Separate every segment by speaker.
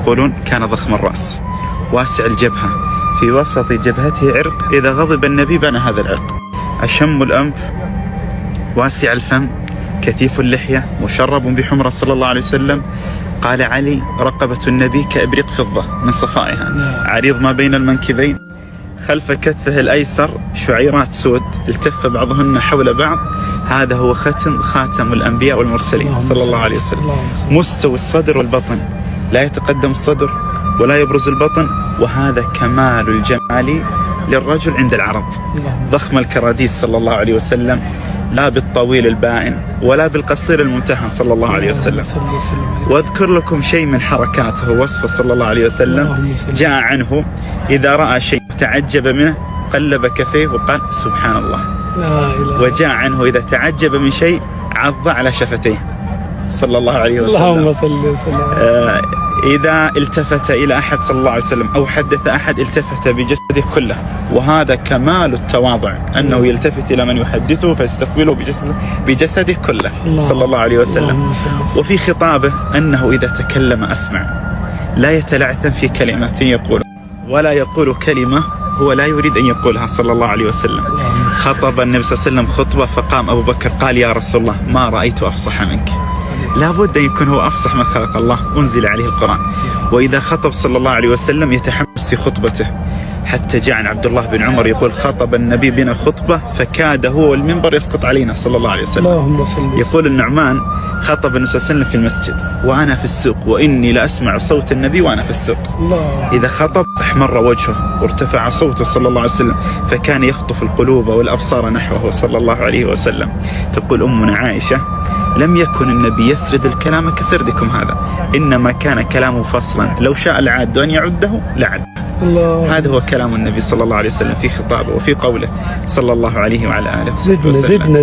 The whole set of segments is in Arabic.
Speaker 1: يقولون كان ضخم الرأس واسع الجبهة، في وسط جبهته عرق، إذا غضب النبي بان هذا العرق، أشم الأنف، واسع الفم، كثيف اللحية، مشرب بحمرة صلى الله عليه وسلم. قال علي: رقبة النبي كإبريق فضة من صفائها، عريض ما بين المنكبين، خلف كتفه الأيسر شعيرات سود التف بعضهن حول بعض، هذا هو خاتم الأنبياء والمرسلين صلى الله عليه وسلم. مستوي الصدر والبطن، لا يتقدم الصدر ولا يبرز البطن، وهذا كمال الجمال للرجل عند العرب. ضخم الكراديس صلى الله عليه وسلم، لا بالطويل البائن ولا بالقصير الممتهن صلى الله عليه وسلم. واذكر لكم شيء من حركاته ووصفه صلى الله عليه وسلم. جاء عنه إذا رأى شيء تعجب منه قلب كفيه وقال سبحان الله. وجاء عنه إذا تعجب من شيء عض على شفتيه صلى الله عليه وسلم.
Speaker 2: اللهم صل وسلم.
Speaker 1: إذا التفت إلى أحد صلى الله عليه وسلم أو حدث أحد التفت بجسده كله، وهذا كمال التواضع أنه يلتفت إلى من يحدثه فيستقبله بجسده كله صلى الله عليه وسلم. وفي خطابه أنه إذا تكلم أسمع، لا يتلعثم في كلمة يقول، ولا يقول كلمة هو لا يريد أن يقولها صلى الله عليه وسلم. خطب النبي صلى الله عليه وسلم خطبة، فقام أبو بكر قال: يا رسول الله ما رأيت أفصح منك. لابد أن يكون هو أفصح من خلق الله، أنزل عليه القرآن. وإذا خطب صلى الله عليه وسلم يتحمس في خطبته، حتى جاء عن عبد الله بن عمر يقول: خطب النبي بنا خطبة فكاد هو والمنبر يسقط علينا صلى الله عليه وسلم. يقول النعمان: خطب النبي صلى الله عليه وسلم في المسجد وأنا في السوق، وإني لأسمع صوت النبي وأنا في السوق. إذا خطب احمر وجهه وارتفع صوته صلى الله عليه وسلم، فكان يخطف القلوب والأبصار نحوه صلى الله عليه وسلم. تقول أمنا عائشة: لم يكن النبي يسرد الكلام كسردكم هذا، إنما كان كلامه فصلا، لو شاء العاد أن يعده لعد. هذا هو كلام النبي صلى الله عليه وسلم في خطابه وفي قوله صلى الله عليه وعلى آله وسلم.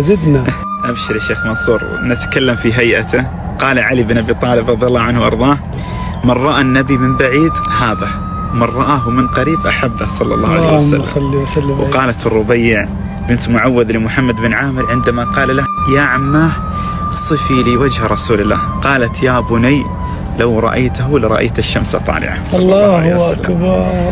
Speaker 2: زدنا
Speaker 1: أبشر يا شيخ منصور. نتكلم في هيئته. قال علي بن أبي طالب رضي الله عنه وأرضاه: من رأى النبي من بعيد هابه، من رآه من قريب أحبه صلى الله عليه وسلم. وقالت الربيع بنت معوذ لمحمد بن عامر عندما قال له: يا عماه صفي لي وجه رسول الله، قالت: يا بني لو رأيته لرأيت الشمس طالعة. الله أكبر.